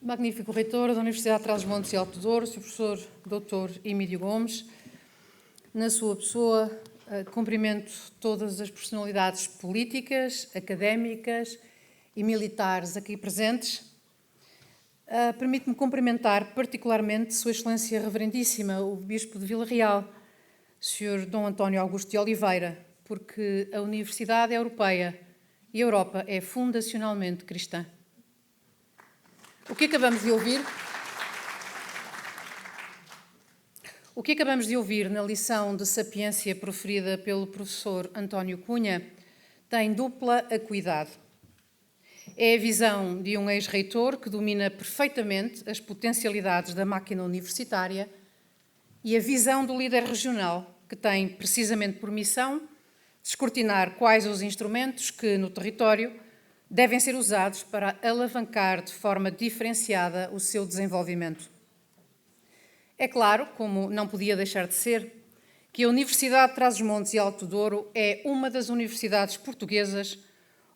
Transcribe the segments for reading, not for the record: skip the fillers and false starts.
Magnífico reitor da Universidade de Trás-os-Montes e Alto Douro, Sr. Professor Dr. Emílio Gomes. Na sua pessoa, cumprimento todas as personalidades políticas, académicas e militares aqui presentes. Permite-me cumprimentar particularmente Sua Excelência Reverendíssima, o Bispo de Vila Real, Sr. Dom António Augusto de Oliveira, porque a Universidade é europeia e a Europa é fundacionalmente cristã. O que acabamos de ouvir? O que acabamos de ouvir na lição de sapiência proferida pelo professor António Cunha tem dupla acuidade. É a visão de um ex-reitor que domina perfeitamente as potencialidades da máquina universitária e a visão do líder regional, que tem precisamente por missão de escrutinar quais os instrumentos que, no território, devem ser usados para alavancar de forma diferenciada o seu desenvolvimento. É claro, como não podia deixar de ser, que a Universidade de Trás-os-Montes e Alto Douro é uma das universidades portuguesas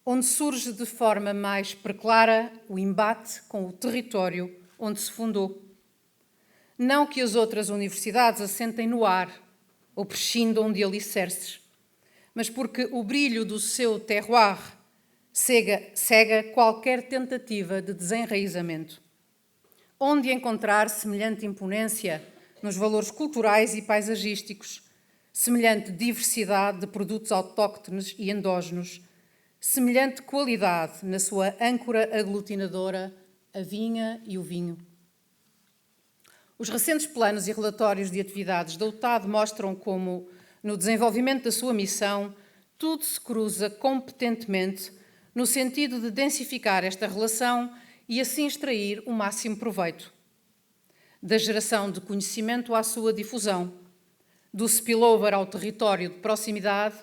onde surge de forma mais preclara o embate com o território onde se fundou. Não que as outras universidades assentem no ar ou prescindam de alicerces, mas porque o brilho do seu terroir cega qualquer tentativa de desenraizamento. Onde encontrar semelhante imponência nos valores culturais e paisagísticos, semelhante diversidade de produtos autóctones e endógenos, semelhante qualidade na sua âncora aglutinadora, a vinha e o vinho. Os recentes planos e relatórios de atividades da UTAD mostram como, no desenvolvimento da sua missão, tudo se cruza competentemente no sentido de densificar esta relação e assim extrair o máximo proveito. Da geração de conhecimento à sua difusão, do spillover ao território de proximidade,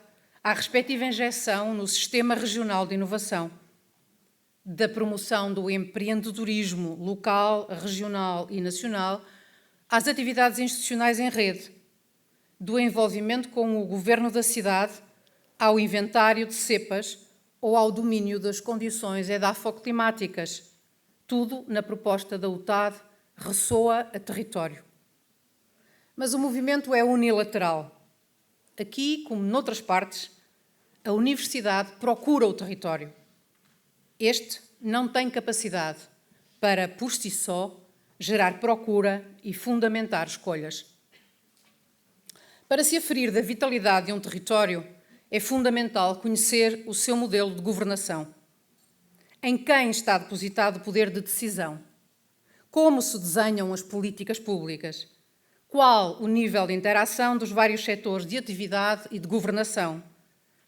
à respectiva injeção no sistema regional de inovação, da promoção do empreendedorismo local, regional e nacional, às atividades institucionais em rede, do envolvimento com o governo da cidade, ao inventário de cepas ou ao domínio das condições edafoclimáticas. Tudo na proposta da UTAD ressoa a território. Mas o movimento é unilateral. Aqui, como noutras partes, a universidade procura o território. Este não tem capacidade para, por si só, gerar procura e fundamentar escolhas. Para se aferir da vitalidade de um território, é fundamental conhecer o seu modelo de governação. Em quem está depositado o poder de decisão? Como se desenham as políticas públicas? Qual o nível de interação dos vários setores de atividade e de governação?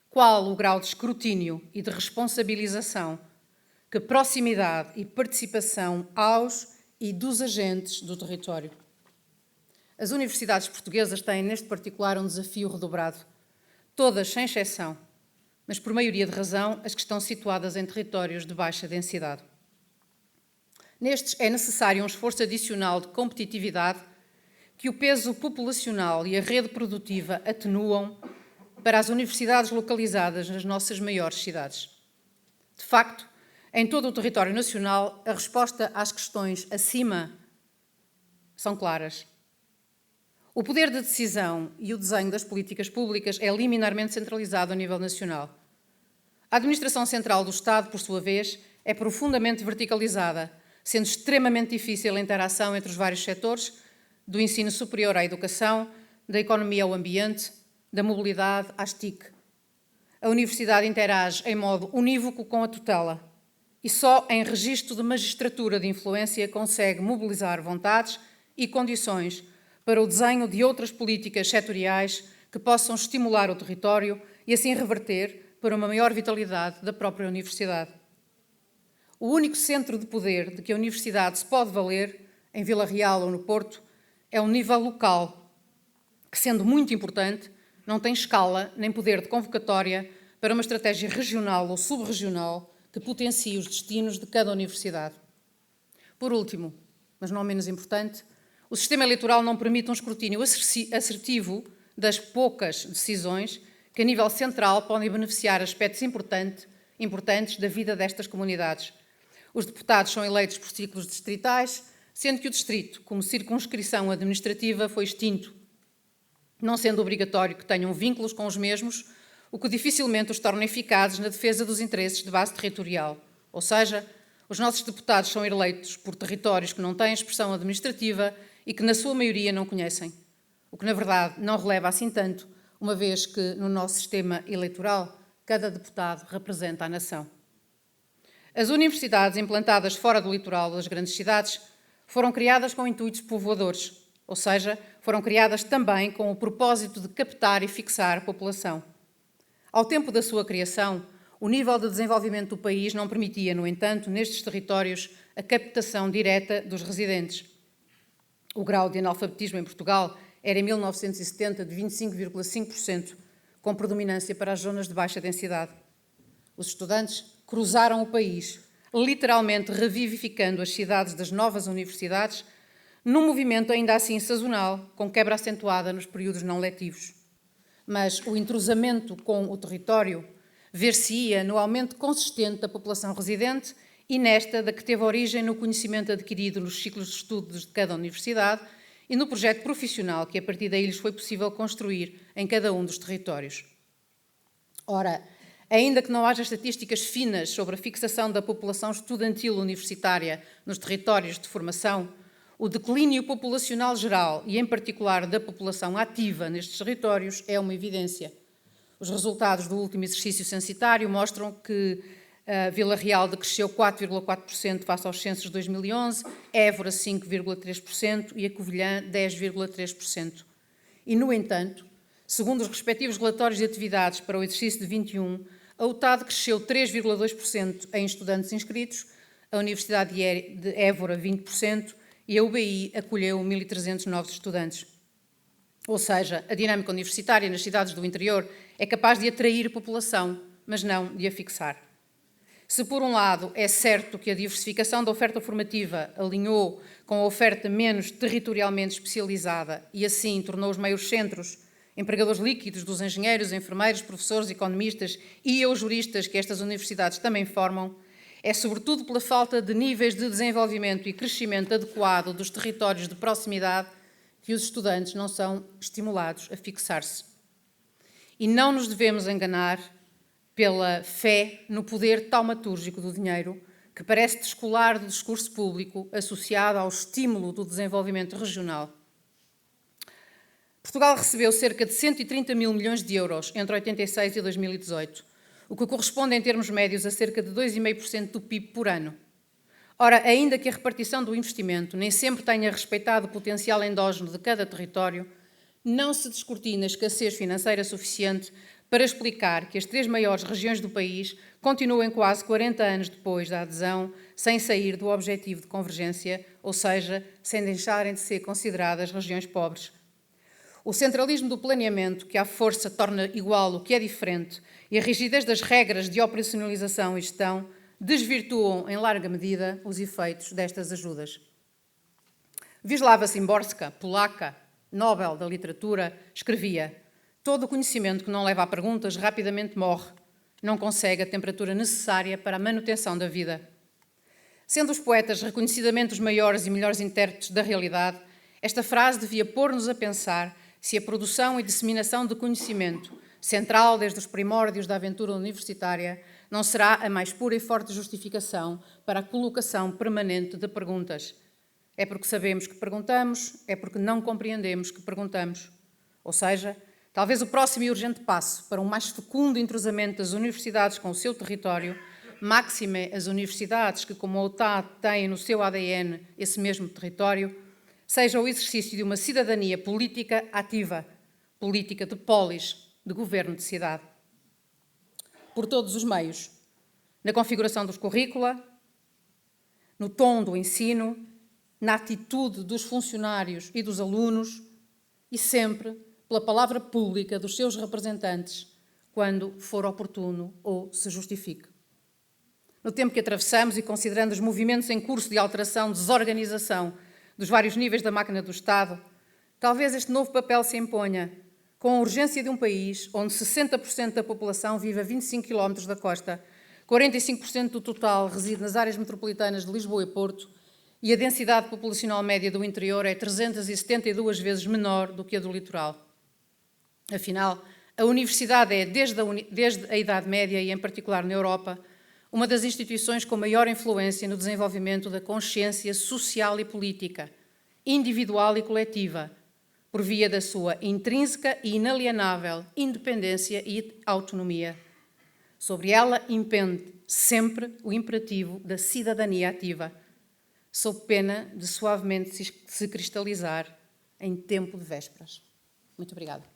Qual o grau de escrutínio e de responsabilização? Que proximidade e participação aos e dos agentes do território? As universidades portuguesas têm, neste particular, um desafio redobrado. Todas, sem exceção, mas por maioria de razão, as que estão situadas em territórios de baixa densidade. Nestes é necessário um esforço adicional de competitividade que o peso populacional e a rede produtiva atenuam para as universidades localizadas nas nossas maiores cidades. De facto, em todo o território nacional, a resposta às questões acima são claras. O poder de decisão e o desenho das políticas públicas é liminarmente centralizado a nível nacional. A administração central do Estado, por sua vez, é profundamente verticalizada, sendo extremamente difícil a interação entre os vários setores, do ensino superior à educação, da economia ao ambiente, da mobilidade às TIC. A universidade interage em modo unívoco com a tutela e só em registro de magistratura de influência consegue mobilizar vontades e condições para o desenho de outras políticas setoriais que possam estimular o território e assim reverter para uma maior vitalidade da própria universidade. O único centro de poder de que a universidade se pode valer, em Vila Real ou no Porto, é o nível local, que, sendo muito importante, não tem escala nem poder de convocatória para uma estratégia regional ou subregional que potencie os destinos de cada universidade. Por último, mas não menos importante, o sistema eleitoral não permite um escrutínio assertivo das poucas decisões que, a nível central, podem beneficiar aspectos importantes da vida destas comunidades. Os deputados são eleitos por ciclos distritais, sendo que o distrito, como circunscrição administrativa, foi extinto, não sendo obrigatório que tenham vínculos com os mesmos, o que dificilmente os torna eficazes na defesa dos interesses de base territorial. Ou seja, os nossos deputados são eleitos por territórios que não têm expressão administrativa e que, na sua maioria, não conhecem. O que, na verdade, não releva assim tanto, uma vez que, no nosso sistema eleitoral, cada deputado representa a nação. As universidades implantadas fora do litoral das grandes cidades foram criadas com intuitos povoadores, ou seja, foram criadas também com o propósito de captar e fixar a população. Ao tempo da sua criação, o nível de desenvolvimento do país não permitia, no entanto, nestes territórios, a captação direta dos residentes. O grau de analfabetismo em Portugal era, em 1970, de 25,5%, com predominância para as zonas de baixa densidade. Os estudantes cruzaram o país, literalmente revivificando as cidades das novas universidades, num movimento ainda assim sazonal, com quebra acentuada nos períodos não letivos. Mas o entrosamento com o território ver-se-ia no aumento consistente da população residente e nesta da que teve origem no conhecimento adquirido nos ciclos de estudos de cada universidade e no projeto profissional que a partir daí lhes foi possível construir em cada um dos territórios. Ora, ainda que não haja estatísticas finas sobre a fixação da população estudantil universitária nos territórios de formação, o declínio populacional geral e, em particular, da população ativa nestes territórios é uma evidência. Os resultados do último exercício censitário mostram que Vila Real decresceu 4,4% face aos censos de 2011, Évora 5,3% e a Covilhã 10,3%. E, no entanto, segundo os respectivos relatórios de atividades para o exercício de 21, a UTAD cresceu 3,2% em estudantes inscritos, a Universidade de Évora 20%, e a UBI acolheu 1.300 novos estudantes. Ou seja, a dinâmica universitária nas cidades do interior é capaz de atrair população, mas não de a fixar. Se, por um lado, é certo que a diversificação da oferta formativa alinhou com a oferta menos territorialmente especializada e, assim, tornou os maiores centros empregadores líquidos dos engenheiros, enfermeiros, professores, economistas e os juristas que estas universidades também formam, é sobretudo pela falta de níveis de desenvolvimento e crescimento adequado dos territórios de proximidade que os estudantes não são estimulados a fixar-se. E não nos devemos enganar pela fé no poder taumatúrgico do dinheiro, que parece descolar do discurso público associado ao estímulo do desenvolvimento regional. Portugal recebeu cerca de 130 mil milhões de euros entre 86 e 2018, o que corresponde em termos médios a cerca de 2,5% do PIB por ano. Ora, ainda que a repartição do investimento nem sempre tenha respeitado o potencial endógeno de cada território, não se descortina a escassez financeira suficiente para explicar que as 3 maiores regiões do país continuem quase 40 anos depois da adesão sem sair do objetivo de convergência, ou seja, sem deixarem de ser consideradas regiões pobres. O centralismo do planeamento, que à força torna igual o que é diferente, e a rigidez das regras de operacionalização e gestão desvirtuam, em larga medida, os efeitos destas ajudas. Wisława Szymborska, polaca, Nobel da Literatura, escrevia: todo o conhecimento que não leva a perguntas rapidamente morre, não consegue a temperatura necessária para a manutenção da vida. Sendo os poetas reconhecidamente os maiores e melhores intérpretes da realidade, esta frase devia pôr-nos a pensar se a produção e disseminação de conhecimento, central desde os primórdios da aventura universitária, não será a mais pura e forte justificação para a colocação permanente de perguntas. É porque sabemos que perguntamos, é porque não compreendemos que perguntamos. Ou seja, talvez o próximo e urgente passo para um mais fecundo entrosamento das universidades com o seu território, máxime as universidades que, como a UTAD, têm no seu ADN esse mesmo território, seja o exercício de uma cidadania política ativa, política de polis, de governo de cidade. Por todos os meios, na configuração dos currícula, no tom do ensino, na atitude dos funcionários e dos alunos e sempre pela palavra pública dos seus representantes, quando for oportuno ou se justifique. No tempo que atravessamos e considerando os movimentos em curso de alteração, desorganização dos vários níveis da máquina do Estado, talvez este novo papel se imponha com a urgência de um país onde 60% da população vive a 25 km da costa, 45% do total reside nas áreas metropolitanas de Lisboa e Porto e a densidade populacional média do interior é 372 vezes menor do que a do litoral. Afinal, a universidade é, desde a Idade Média e em particular na Europa, uma das instituições com maior influência no desenvolvimento da consciência social e política, individual e coletiva, por via da sua intrínseca e inalienável independência e autonomia. Sobre ela impende sempre o imperativo da cidadania ativa, sob pena de suavemente se cristalizar em tempo de vésperas. Muito obrigada.